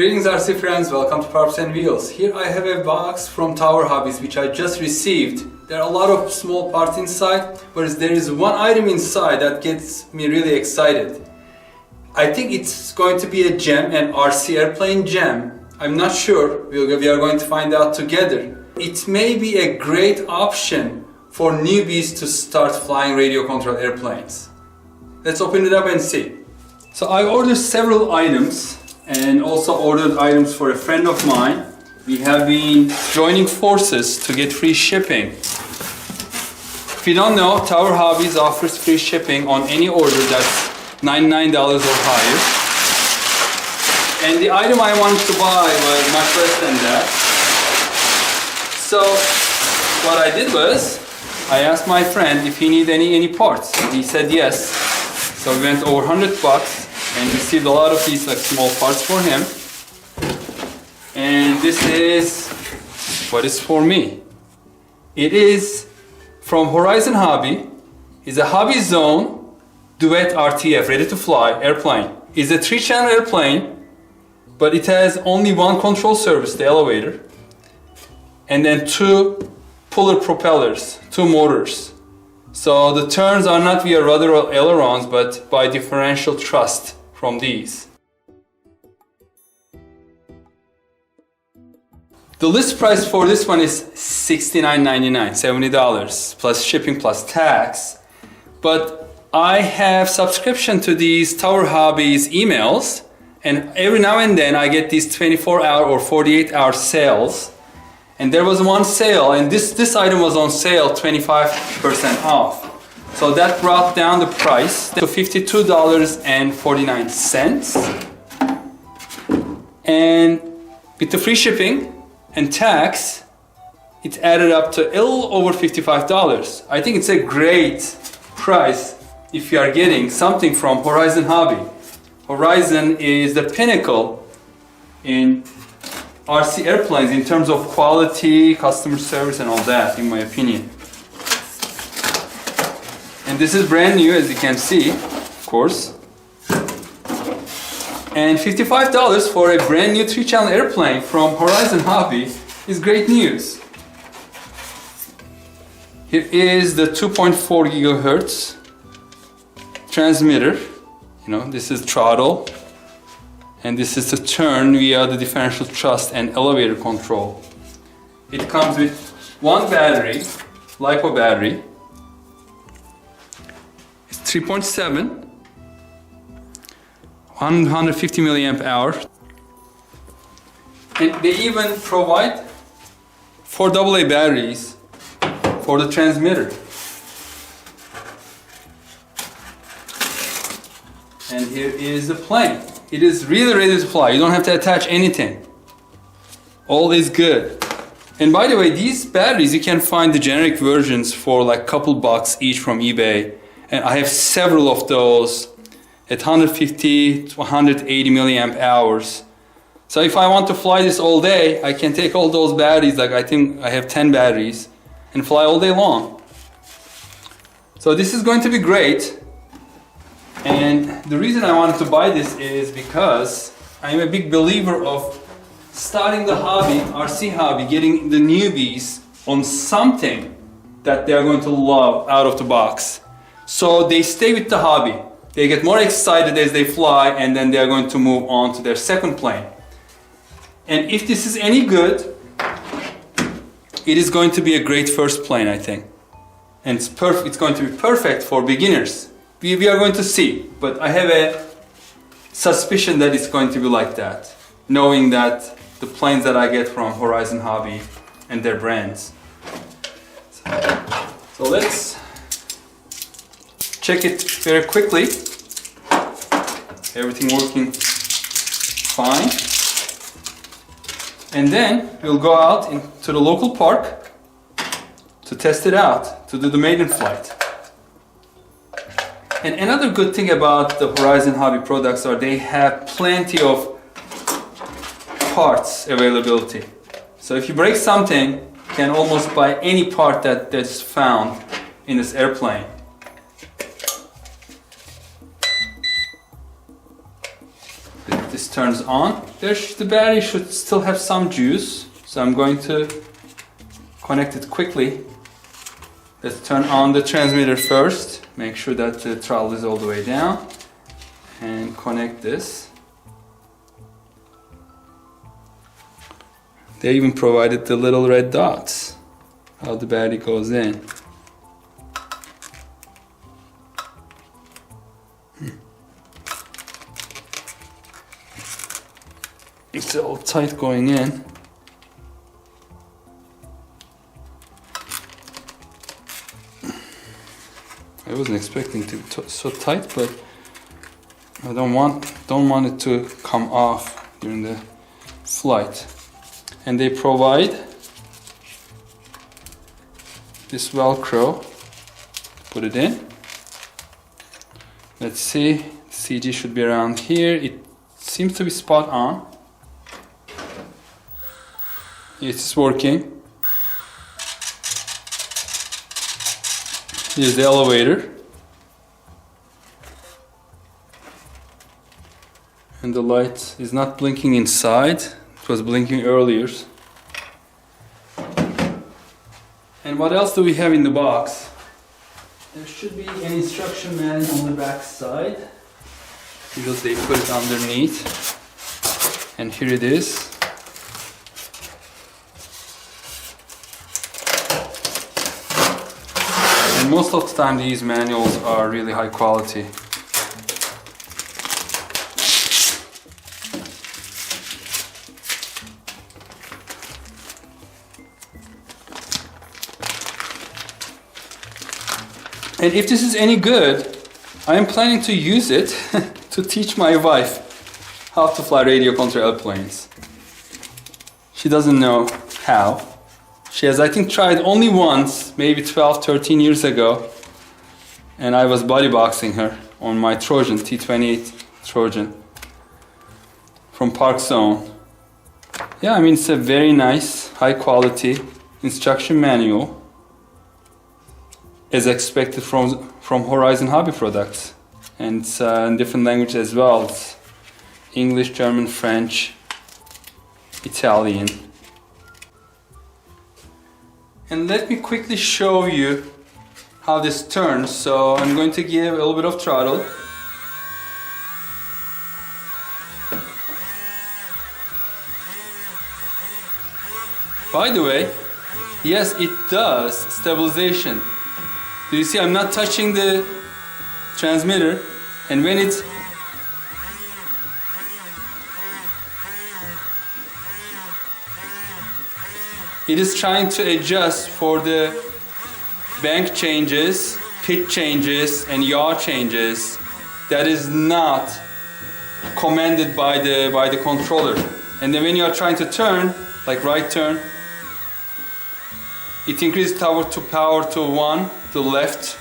Greetings RC friends, welcome to Parts and Wheels. Here I have a box from Tower Hobbies which I just received. There are a lot of small parts inside, but there is one item inside that gets me really excited. I think it's going to be a gem, an RC airplane gem. I'm not sure, we are going to find out together. It may be a great option for newbies to start flying radio controlled airplanes. Let's open it up and see. So I ordered several items and also ordered items for a friend of mine. We have been joining forces to get free shipping. If you don't know, Tower Hobbies offers free shipping on any order that's $99 or higher. And the item I wanted to buy was much less than that. So what I did was, I asked my friend if he needed any parts. He said yes. So we went over 100 bucks and received a lot of these like small parts for him. And this is what is for me. It is from Horizon Hobby. It's a HobbyZone Duet RTF, ready to fly airplane. It's a 3-channel airplane, but it has only one control surface, the elevator, and then 2 puller propellers, 2 motors. So the turns are not via rudder or ailerons, but by differential thrust from these. The list price for this one is $69.99, $70 plus shipping plus tax. But I have subscription to these Tower Hobbies emails, and every now and then I get these 24-hour or 48-hour sales. And there was one sale, and this item was on sale 25% off. So that brought down the price to $52.49. And with the free shipping and tax, it added up to a little over $55. I think it's a great price if you are getting something from Horizon Hobby. Horizon is the pinnacle in RC airplanes in terms of quality, customer service and all that, in my opinion. And this is brand new, as you can see, of course. And $55 for a brand new 3-channel airplane from Horizon Hobby is great news. Here is the 2.4 gigahertz transmitter. This is throttle, and this is the turn via the differential thrust and elevator control. It comes with one battery, LiPo battery. It's 3.7, 150 milliamp hour. And they even provide 4 AA batteries for the transmitter. And here is the plane. It is really ready to fly. You don't have to attach anything. All is good. And by the way, these batteries, you can find the generic versions for like a couple bucks each from eBay. And I have several of those at 150 to 180 milliamp hours. So if I want to fly this all day, I can take all those batteries, like I think I have 10 batteries, and fly all day long. So this is going to be great. And the reason I wanted to buy this is because I'm a big believer of starting the hobby, RC hobby, getting the newbies on something that they're going to love out of the box. So they stay with the hobby. They get more excited as they fly, and then they're going to move on to their second plane. And if this is any good, it is going to be a great first plane, I think. And it's going to be perfect for beginners. We are going to see, but I have a suspicion that it's going to be like that, knowing that the planes that I get from Horizon Hobby and their brands. So let's check it very quickly. Everything working fine. And then we'll go out into the local park to test it out, to do the maiden flight. And another good thing about the Horizon Hobby products are they have plenty of parts availability. So if you break something, you can almost buy any part that's found in this airplane. this turns on, the battery should still have some juice. So I'm going to connect it quickly. Let's turn on the transmitter first. Make sure that the throttle is all the way down. And connect this. They even provided the little red dots, how the battery goes in. It's all tight going in. I wasn't expecting to be so tight, but I don't want it to come off during the flight. And they provide this Velcro. Put it in. Let's see. CG should be around here. It seems to be spot on. It's working. Here's the elevator. And the light is not blinking inside. It was blinking earlier. And what else do we have in the box? There should be an instruction manual on the back side, because they put it underneath. And here it is. And most of the time these manuals are really high quality. And if this is any good, I am planning to use it to teach my wife how to fly radio control airplanes. She doesn't know how. She has, I think, tried only once, maybe 12, 13 years ago. And I was bodyboxing her on my Trojan, T-28 Trojan from Park Zone. Yeah, I mean, it's a very nice, high quality instruction manual, as expected from Horizon Hobby products. And it's in different languages as well. It's English, German, French, Italian. And let me quickly show you how this turns. So I'm going to give a little bit of throttle. By the way, yes, it does stabilization. Do you see I'm not touching the transmitter, and when it is trying to adjust for the bank changes, pitch changes and yaw changes, that is not commanded by the controller. And then when you are trying to turn, like right turn, it increases power to 1 to left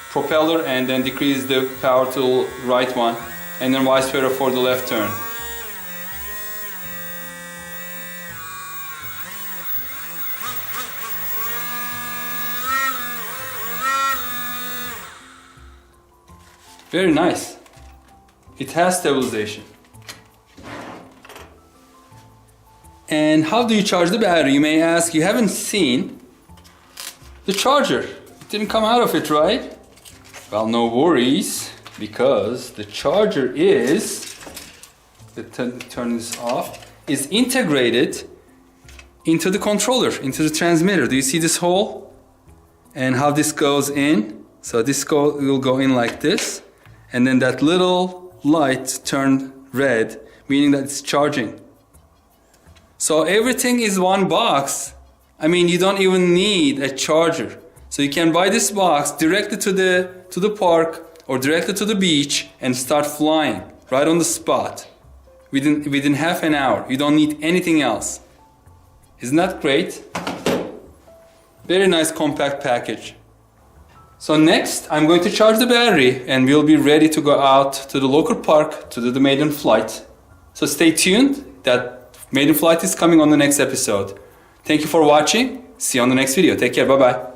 propeller, and then decrease the power to right one, and then vice versa for the left turn. Very nice. It has stabilization. And how do you charge the battery? You may ask. You haven't seen the charger. It didn't come out of it, right? Well, no worries, because the charger is, let's turn this off, is integrated into the controller, into the transmitter. Do you see this hole? And how this goes in? So this will go in like this, and then that little light turned red, meaning that it's charging. So everything is one box. I mean, you don't even need a charger. So you can buy this box directly to the park or directly to the beach and start flying right on the spot within half an hour. You don't need anything else. Isn't that great? Very nice compact package. So next, I'm going to charge the battery and we'll be ready to go out to the local park to do the maiden flight. So stay tuned, that maiden flight is coming on the next episode. Thank you for watching. See you on the next video. Take care. Bye-bye.